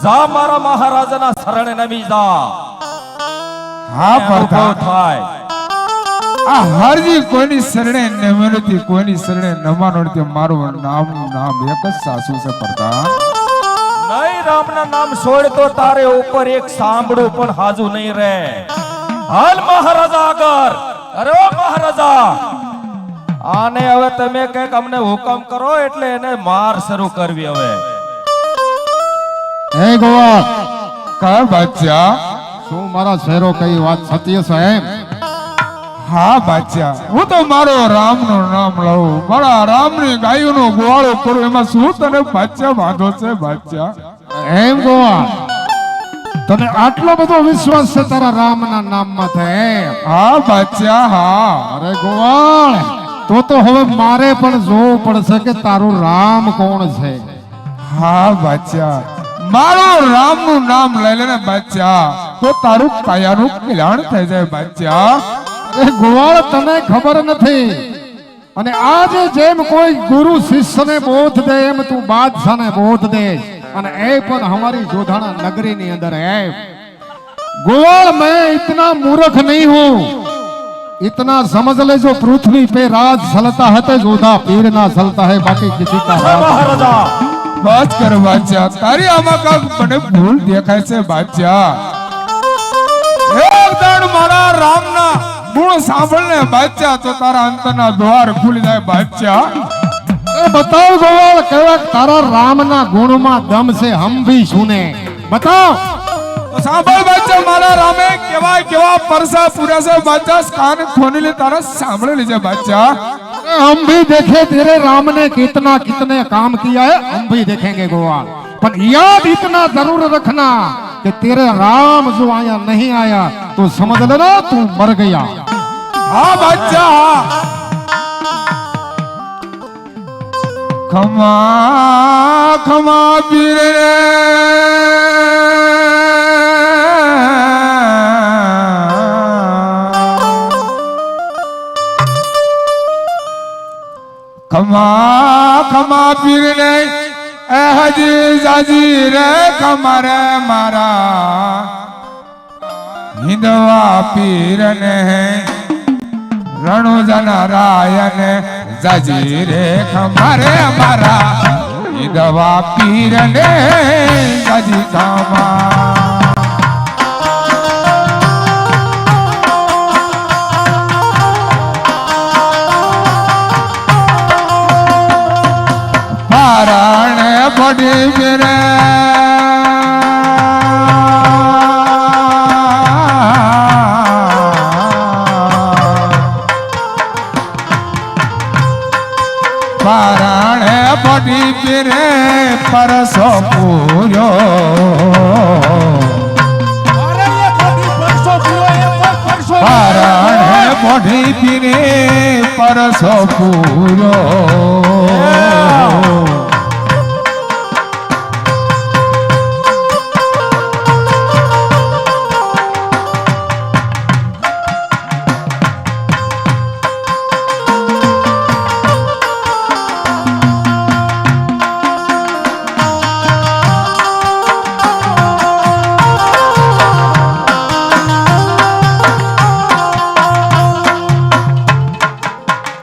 જા મારા મહારાજાના શરણે નમી જા. હા પ્રધાન થાય આ હરજી કોઈની શરણે નમ્યો નથી, કોઈની શરણે નમાનો નથી. મારું નામ એક જ સાસુ છે પ્રધાન. નહીં રામના નામ છોડ તો તારે ઉપર એક સાંભળું પણ હાજુ નહીં રહે. હાલ મહારાજા આગળ. અરે ઓ મહારાજા, આને હવે તમે કઈક અમને હુકમ કરો એટલે એને માર શરૂ કરવી. હવે હે ગોવાળ, કા બાદશાહ? શું મારા શેરો કઈ વાત સત્ય છે એમ? હા બાદશાહ, હું તો મારો રામનું નામ લઉં, મારા રામની ગાયોનો ગોવાળો કરું, એમાં શું તને બાદશાહ વાંધો છે બાદશાહ? એમ ગોવાળ, તને આટલો બધો વિશ્વાસ છે તારા રામના નામમાં થાય? હા બાદશાહ હા. અરે ગોવાળ, તો હવે મારે પણ જોવું પડશે કે તારું રામ કોણ છે. હા બાદશાહ, મારું રામનું નામ લઈ લે ને બાદશાહ, તો તારું કાયાનું કલ્યાણ થઈ જાય બાદશાહ. એ ગોવાળ, તને ખબર નથી, અને આજે જેમ કોઈ ગુરુ શિષ્યને બોધ દે એમ તું બાદશાહને બોધ દે, અને એ પણ हमारी जोधाना नगरी ની અંદર है. गोवाल, मैं इतना मूर्ख नहीं हूँ, इतना समझ ले, जो पृथ्वी पे राज चलता है तो जोधा पीर ना चलता है, बाकी किसी का राज. મહારાજા બસ કર બાદશાહ, તારી આમાં કાંઈક મને ભૂલ દેખાય છે બાદશાહ. એક દાડ મારા રામના ગુણ સાંભળને બાદશાહ, તો તારા અંતરના દ્વાર ખુલી જાય બાદશાહ. ए बताओ गोवाल, केवा तारा रामना गुणમાં દમ છે, हम भी सुने. बताओ. તો સાંભળ બાદશાહ, મારા રામે કેવા કેવા પરસા પૂર્યા છે બાદશાહ, કાન ખોલી લે, તારા સાંભળી લેજે બાદશાહ. हम भी देखे तेरे राम ने कितना कितने काम किया है, हम भी देखेंगे गोवाल, पर याद इतना जरूर रखना कि तेरे राम जो आया नहीं आया तो समझ लेना तू मर गया. હા બાદશાહ. ખમા ખમા પીર રે, ખમા ખમા પીર ને એ હજી જાજી રે, ખમારે મારા હિંદવા પીર ને રણુજન રાયન જાજી રે, ખમારે મારા હિંદવા પીર ને જાજી ખમા. પારણે પડી પીરે પારણે પડી પીરે પરસો પૂર્યો, પારણે પડી પીરે પરસો પૂર્યો.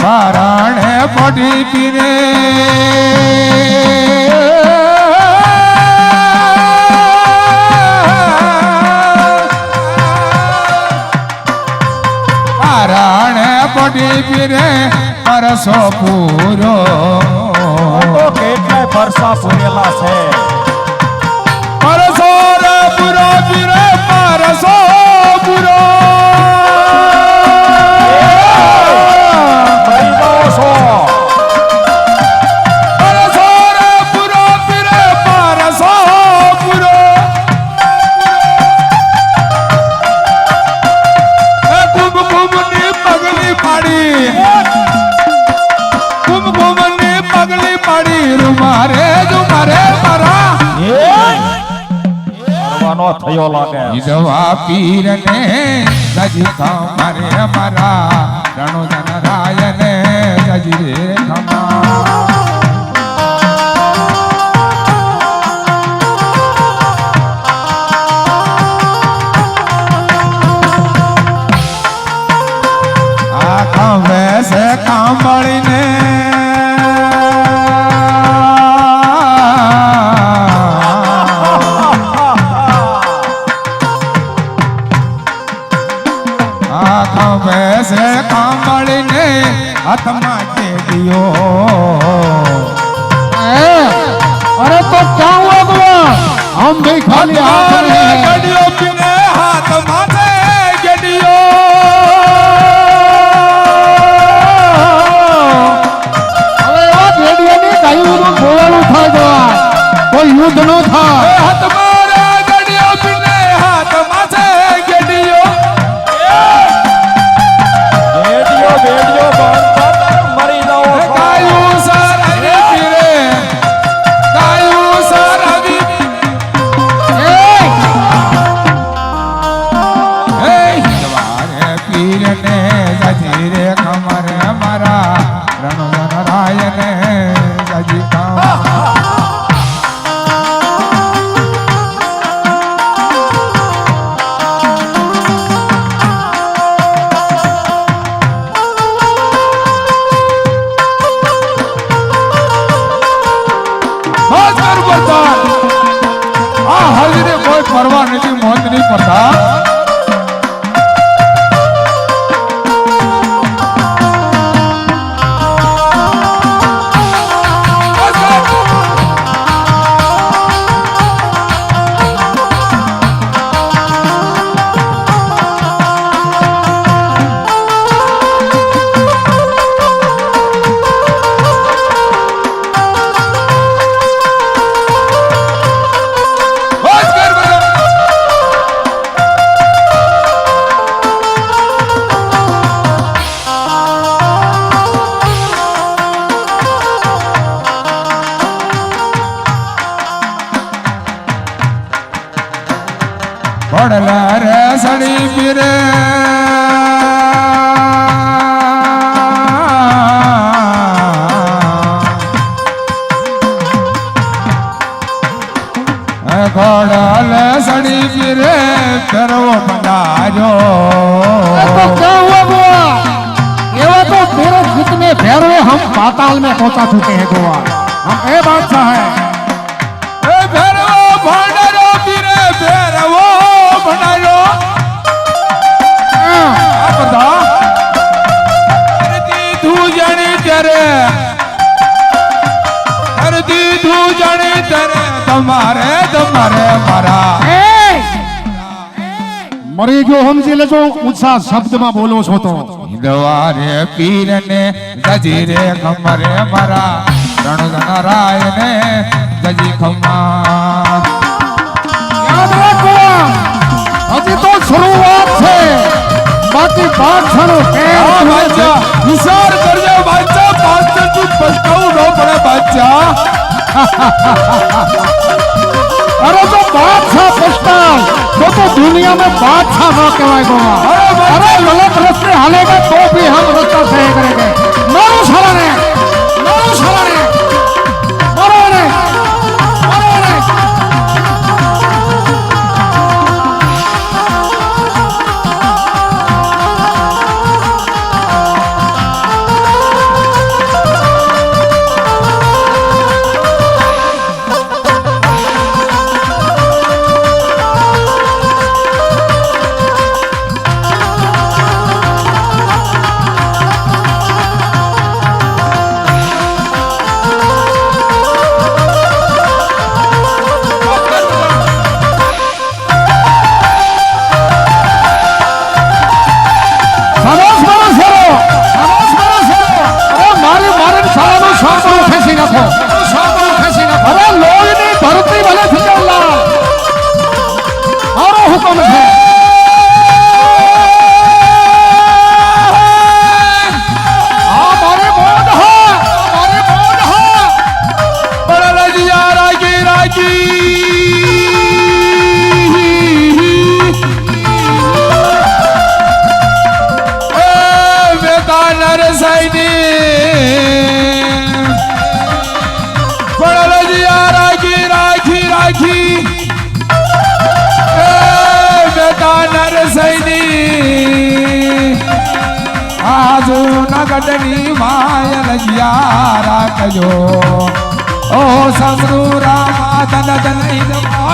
પારણે પડી પીરે પારણે પડી પીરે પરસો પૂરો, કેટલાય પરસા પૂરેલા છે. પરસો રે પૂરો પીરે, પરસો પૂરો. થયો લાગે. હિંદવા પીર ને જાજી ખમારે મારા રણુજન રાયન જાજી રે ખમા. हम भी खाली हाथ हाथ नहीं में हैं। गडियो पीने हाथ माथे गडियो હવે આ રેડિયોની ગાયુંનું બોલાણું થાય ગોવા કોઈ યુદ્ધ ન થાય હાથ મારે ગડિયો પીને હાથ માથે ગડિયો બેડિયો બેડિયો બાંધતા તારે મરી જાઓ છો. ગાયું સર આવી પીરે ગાયું સર આવી હે હિંદવારે પીરને જાજી રે કમરે મારા રણજન રાયને જાજી કામ ભાસ્કર પ્રધાન આ હાજરી કોઈ પરવા નથી મોત નહીં પડતા ભાસ્કર પ્રધાન પડલા રે સડી પીરે ઘોડલ સડી પીરે ફેરવો પંડાજો तो क्या हुआ गोवा ये तो तेरे हित में भैरवे हम पाताल में पहुंचा चुके हैं गोवा हम ए बादशाह है એ ફેરવો ભંડારો પીરે ફેરવો ભંડારો આ બધા ધરતી તું જાણી ત્યારે ધરતી તું જાણી ત્યારે તમારે તમારે મારા મરી ગયો સમજી લેજો ઊંચા શબ્દમાં બોલો છો તો હિંદવારે પીરને જજી રે ખમરે મારા રણજન રાયને જજી ખમા યાદ રાખો હજી તો શરૂઆત છે બાકી બાદશાહનો કેર આ છે બાદશાહ વિચાર કરજો બાદશાહ પાછળથી પછતાવું ન પડે બાદશાહ अरे जो बादशाह पछताए तो दुनिया में बादशाह न कहवाए गोवा अरे गलत रास्ते हालेगा तो भी हम रास्ता सही करेंगे मारो साला ने मारो साला ने मारो ने मारो ने अरे लोहीनी धरती भले थी जाओ लाल मारो हुक्म है हमारे बोध है बड़ा लजिया रागी रागी बेतानर सैनी बड़ा लजिया रागी रागी रागी बेतानर सैनी आजू नगडनी माया लजिया राखजो ओ समरू रामा धन धन इदमा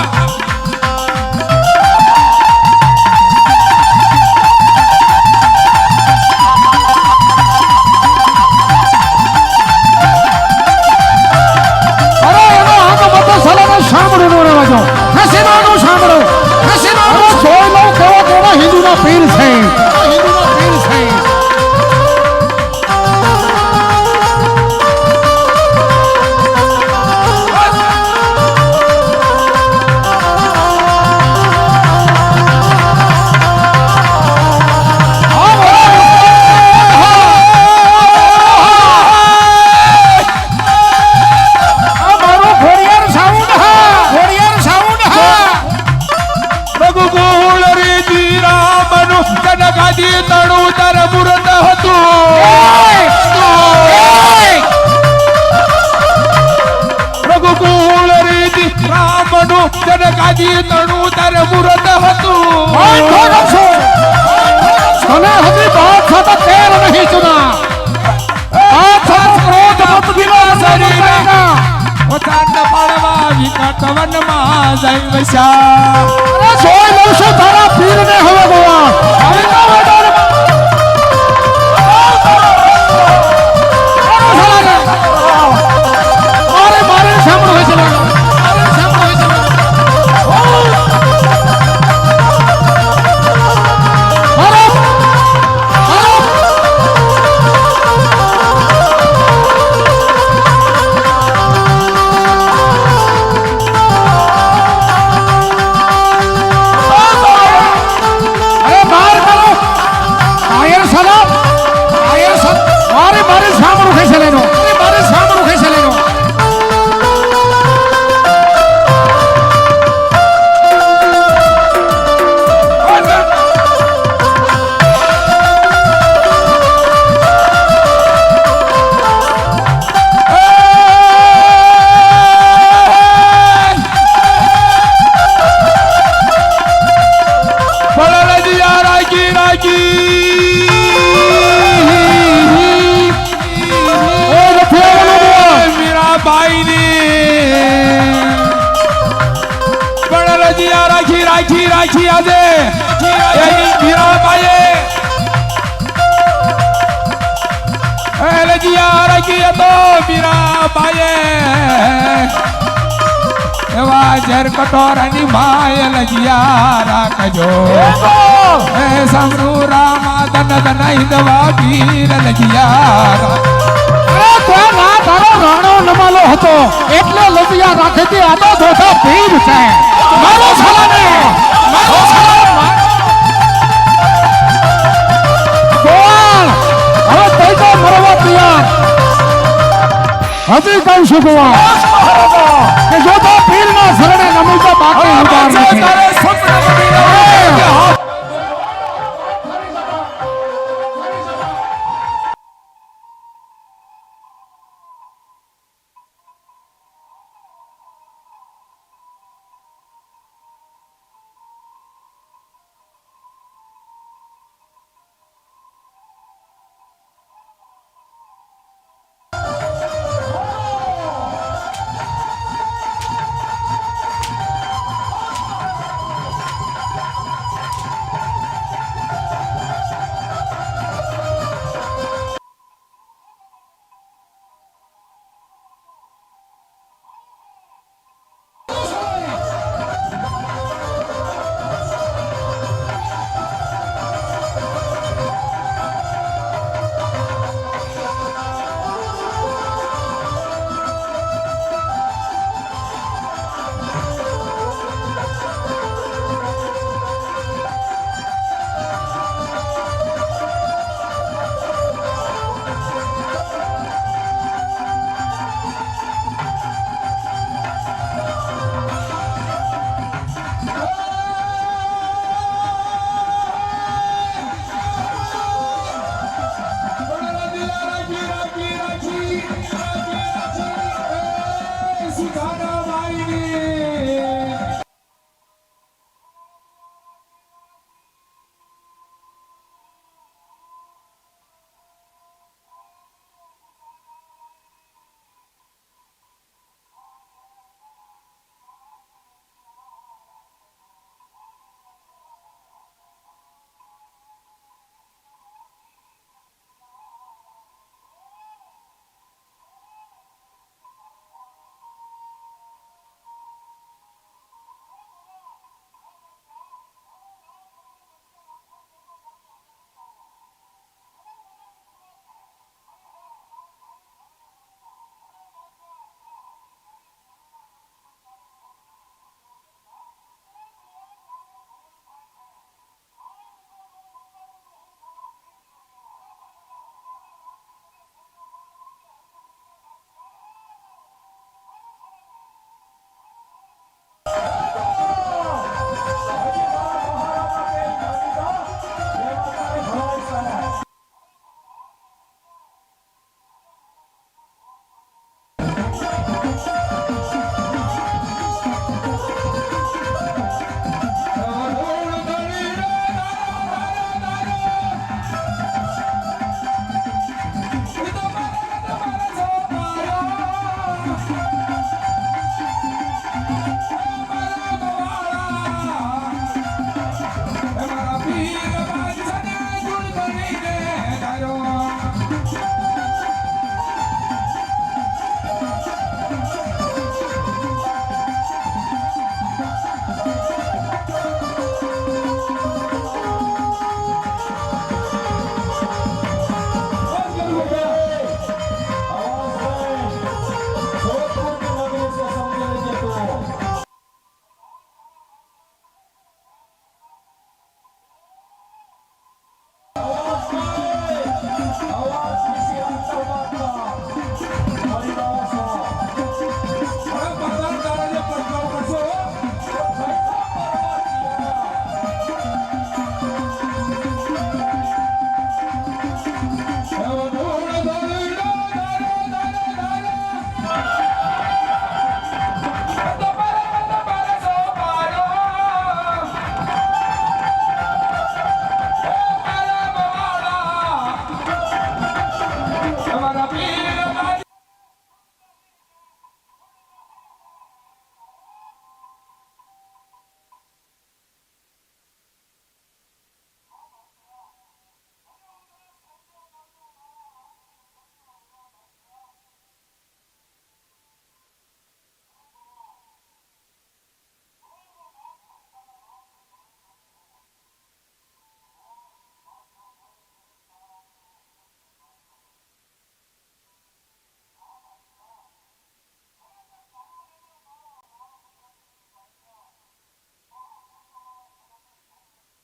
अरे एनो हाथ मत साला ने सामने नो रहवा जो હિન્દુનો પીર છે, આ હિન્દુનો પીર છે. રઘુકુળ રીતિ રામનું જનગાદી તણું તર મુરત હતું. રઘુકુળ રીતિ રામનું જનગાદી તણું તર મુરત હતું. તને હજી બાદશાહ તો તેર નહીં ચુના. બાદશાહ ક્રોધ મત વિના શરીરના. ઓછાન પાડવા વિકટ વનમાં જઈ વસ્યા. અરે જોઈ લઉં છું તારા પીરને હવે ગોવા. આવી જાઓ મેદાનમાં. મારે સાંભળો હોય છે મારે સાંભળો હોય છે. મારે સાંભળું ખેંચેલેનો. મારે સાંભળું ખેંચેલેનો. પડલજીયા રાખી રાખી મીરાબાઈ ની પડલજીયા રાખી રાખી રાખી આજે મીરાબાઈ લજીયા રાખી તો મીરાબાઈ એવા ઝેર કટોરાની માય લજિયા રાખજો. એ સમરૂ રામા ધન ધન હિંદવા પીર લજિયા. અરે તો ના તારો રાણો નમાલો હતો એટલે લજિયા રાખે છે. આ તો ધોધા પીર છે. મારો છલાને મારો છલાને ગોવાળ હવે તઈ તો મરવા તૈયાર. હજી કહું છું ગોવાળ કે જો તો પીરના શરણે નમી તો બાકી ઉધાર નથી.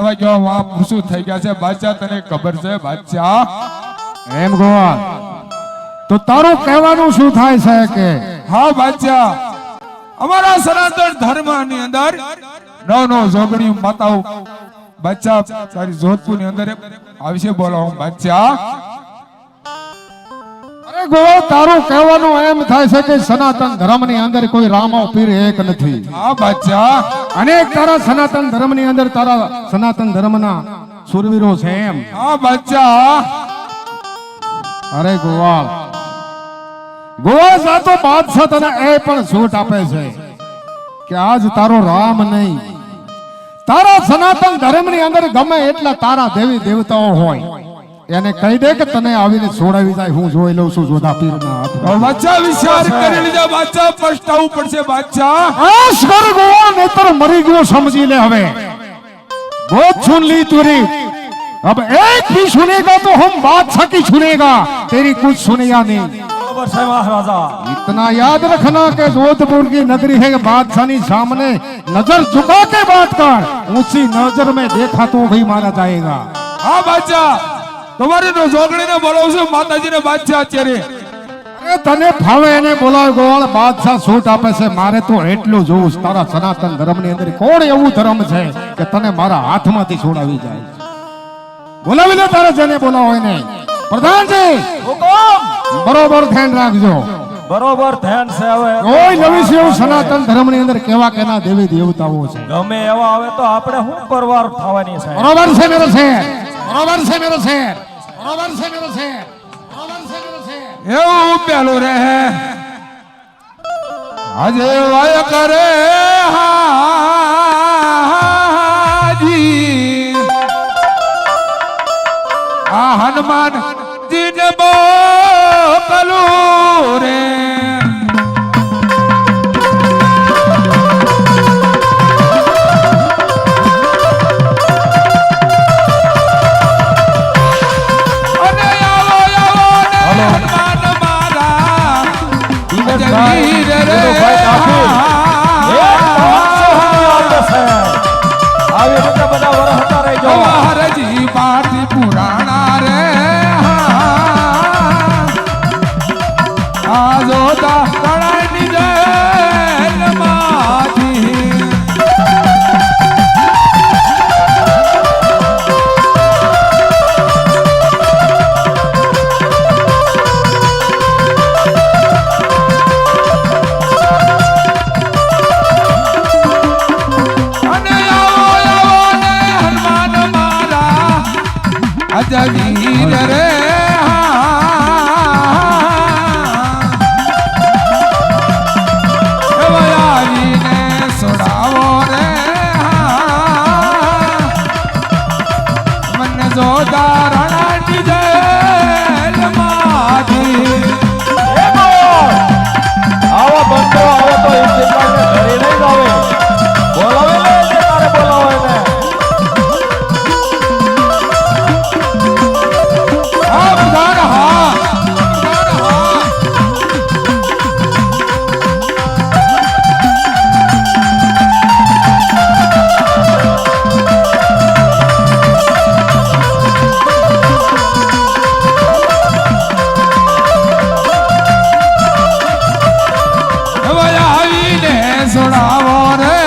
હવે કેવા વાહ પૂછું થઈ ગયા છે બાદશાહ, તને ખબર છે બાદશાહ? એમ ગોવાળ તો તારું કહેવાનું શું થાય છે કે હા બાદશાહ, અમારા સનાતન ધર્મની અંદર નવ જોગણી માતાઓ બાદશાહ તારી જોધપુર ની અંદર આવશે બોલાવો બાદશાહ. અરે ગોવાળ તારું કહેવાનું એમ થાય છે કે સનાતન ધર્મની અંદર કોઈ રામો પીર એક નથી. હા બાદશાહ. અનેક તારા સનાતન ધર્મની અંદર તારા સનાતન ધર્મના સુરવીરો છે એમ. હા બાદશાહ. અરે ગોવાળ સાતો બાદશાહ તને એ પણ છૂટ આપે છે કે આજ તારો રામ નહીં, તારા સનાતન ધર્મની અંદર ગમે એટલા તારા દેવી દેવતાઓ હોય એને કહી દે કે તને આવીને છોડાવી જાય, હું જોઈ લઉં છું જોધા પીરના હાથમાં. બાદશાહ વિચાર કરી લીધા બાદશાહ, પછતાવું પડશે બાદશાહ. આશ કર ગોવાળ નહીતર મરી ગયો સમજી લે. હવે बहुत सुन ली तूने, अब एक भी सुनेगा तो हम बादशाह की सुनेगा, तेरी कुछ सुनेगा नहीं. बराबर है महाराजा. इतना याद रखना कि जोधपुर की नगरी है, बादशाह ની सामने नजर झुका के बात कर, ऊंची नजर में देखा तो भी मारा जाएगा. હા બાદશાહ, તમારે તો જોગણીને બોલાવશું માતાજીને બાદશાહ અત્યારે. અરે તને ફાવે એને બોલાવ ગોવાળ, બાદશાહ છૂટ આપે છે. મારે તો એટલું જોવું છે, તારા સનાતન ધર્મની અંદર કોણ એવું ધર્મ છે કે તને મારા હાથમાંથી છોડાવી જાય. બોલાવી લે તારે જેને બોલાવો એને. પ્રધાનજી હુકમ. બરોબર ધ્યાન રાખજો. બરોબર ધ્યાન છે. હવે કોઈ નવી સેવ સનાતન ધર્મની અંદર કેવા કેના દેવી દેવતાઓ છે. ગમે એવા આવે તો આપણે શું પરવાર થવાની છે. બરોબર છે મેરો શેર, બરોબર છે મેરો શેર, બરોબર છે મેરો શેર, બરોબર છે મેરો શેર. એવું પેલું રહે આજે વાય કરે હાજી આ હનુમાનજી ને બોકલું રે હરજી પાટી પુરાણા રે આ જોતા પ્રણયની જેલમાંથી અજવીર રે આવીને સોડાવો રે મને જોદારણાની જેલમાંથી આવો બંધો આવે તો એક જગ્યાએ ઘરે નહીં જાવે. બોલાવે ને એટલે તારે બોલાવે ને. સોડાવો રે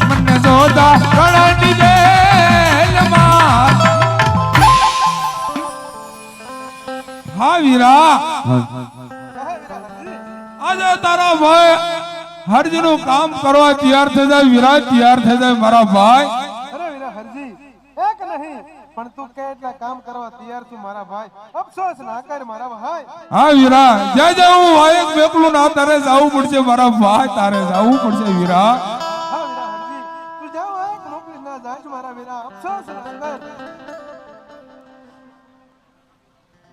મને જોતા પ્રણયની જેલમાં. હા વીરા, આજે તારા ભાઈ હરજી નું કામ કરવા તૈયાર થઈ જાય. વીરા તૈયાર થઈ જાય મારા ભાઈ. અરે વીરા હરજી એક નહીં પણ તું કેટલા કામ કરવા તૈયાર છું મારા ભાઈ, અફસોસ ના કર મારા ભાઈ. હા વીરા, જ્યાં જ્યાં હું વાયક બેકલું ના તારે જવું પડશે મારા ભાઈ, તારે જવું પડશે વીરા. હા વીરા હરજી તું જાવ એક મોકલી ના જાય છે મારા વીરા, અફસોસ ના કર.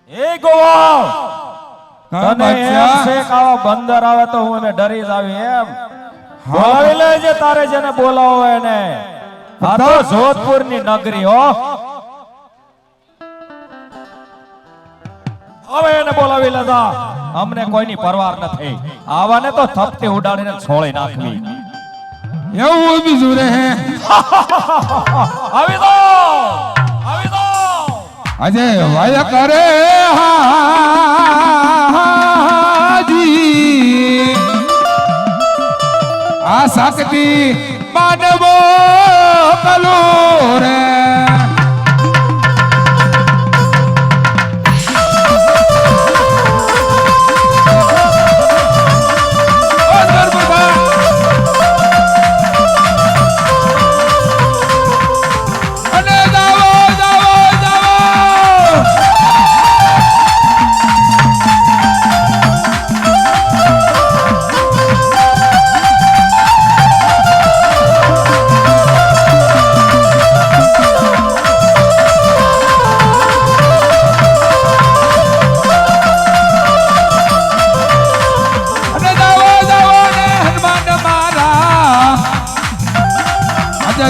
એ ગોવાળ, હા તને એમ બાદશાહ. છે કે આવા બંદર આવે તો હું એને ડરી જાવી એમ? બોલાવી લેજે તારે જેને બોલાવો એને. આ તો જોધપુરની નગરી હો. હવે એને બોલાવી લેતા. અમને કોઈની પરવાર નથી. આવાને તો થપથી ઉડાડીને છોડી નાખવી. એવું બીજું રહે આવી દો અજે વાય કરે હાજી આ શક્તિ માનવો કલો રે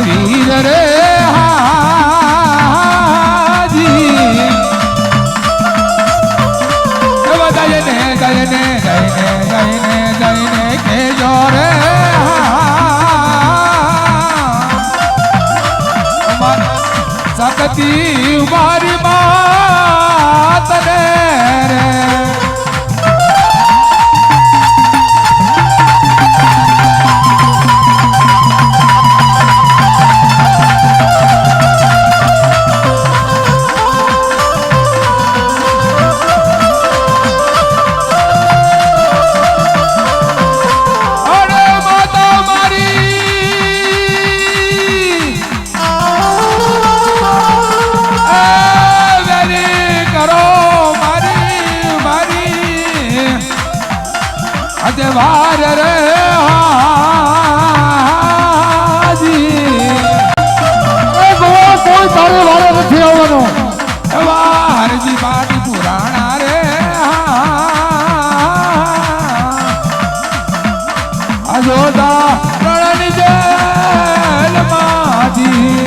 વીર રે હાજી જઈને કેજો રે શક્તિ મારી માત રે વાર રે હાજી કોઈ તારે વાળો નથી આવવાનો વારજી પાટી પુરાણા રે અજોદા રણની જેલ માજી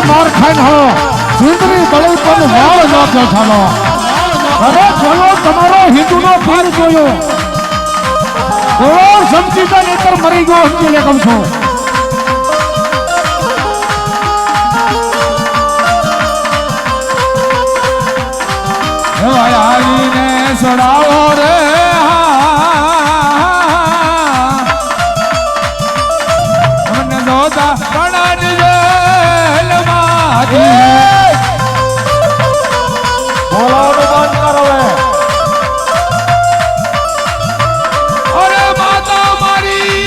માર ખાઈને હો સિંદરી બળી પણ વાળ ન બેઠાનો હવે ચલો તમારો હિન્દુનો પીર જોયો ગોળ સમજીતા નેતર મરી ગયો સમજી લે કમ છું આવીને છોડાવો રે મને જોતા પ્રણાની જેલ બોલાવવાનું બંધ કરો હવે. અરે માતા મારી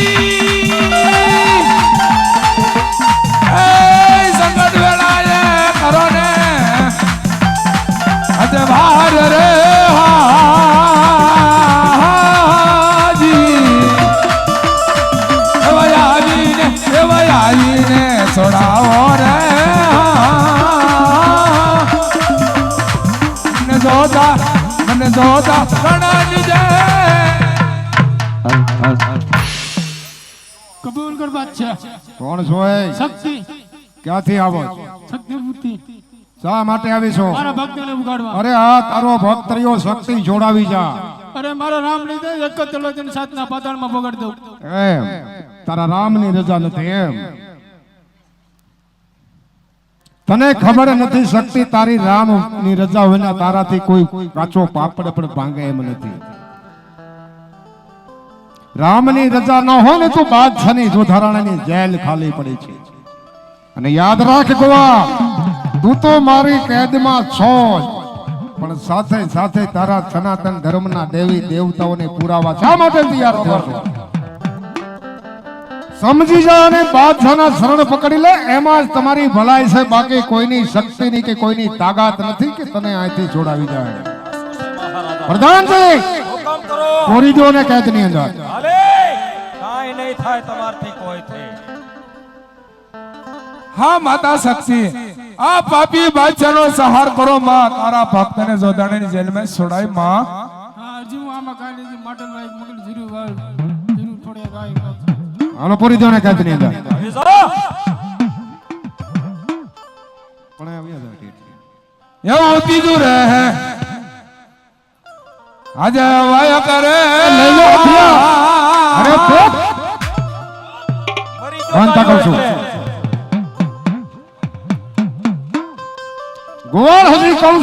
સંકટ વેળાએ કરો ને આજે ભાર રે હાજી એવા આવીને છોડાવો રે જોતા રણની જય કબૂલ કર બાદશાહ. કોણ છો એ? શક્તિ ક્યાંથી આવો છો? શક્તિ મૂર્તિ શા માટે આવી છો? મારા ભક્તોને ઉગાડવા. અરે આ તારો ભક્ત રહ્યો, શક્તિ જોડાવી જા. અરે મારા રામ લીધે એક જ તલવારથી સાતના પાતાળમાં બગાડ દઉં. એમ તારા રામની રજા નથી એમ? તને ખબર નથી શક્તિ તારી રામની રજા વિના તારાથી કોઈ કાચો પાપડ પણ ભાંગે એમ નથી. રામની રજા ન હોય ને તો બાદશાહની જોધારાણાની જેલ ખાલી પડી છે. અને યાદ રાખ ગોવા, તું તો મારી કેદમાં છો જ, પણ સાથે સાથે તારા સનાતન ધર્મના દેવી દેવતાઓને પુરાવા શા માટે તૈયાર થયો છો? સમજી જા અને બાદશાહના શરણ પકડી લે, એમાં જ તમારી ભલાઈ છે. બાકી કોઈની શક્તિની કે કોઈની તાકાત નથી કે તને અહીંથી છોડાવી જાય. પ્રધાનજી હુકમ કરો. પૂરી દો ને કેદની અંદર. હાલે કાંઈ નહીં થાય તમારથી કોઈ થી. હા માતા શક્તિ, આ પાપી બાદશાહનો સહાર કરો માં. તારા ભક્તને જોધાણીની જેલમાં છોડાય માં. હા હજુ આમાં કાઢી દીધી માટલ વાય મગલ જીરું વાય જીરું થોડે વાય. હાલો પૂરી દો ને કેદની અંદર. આવી જાઓ. પણ આવ્યા જાય. એવું કીધું રહે આજે વાય કરે લઈ લો હથિયાર. અરે પોપ મરી વાંધા કહું છું. એટલે. ગોવાળ હજી કહું છું.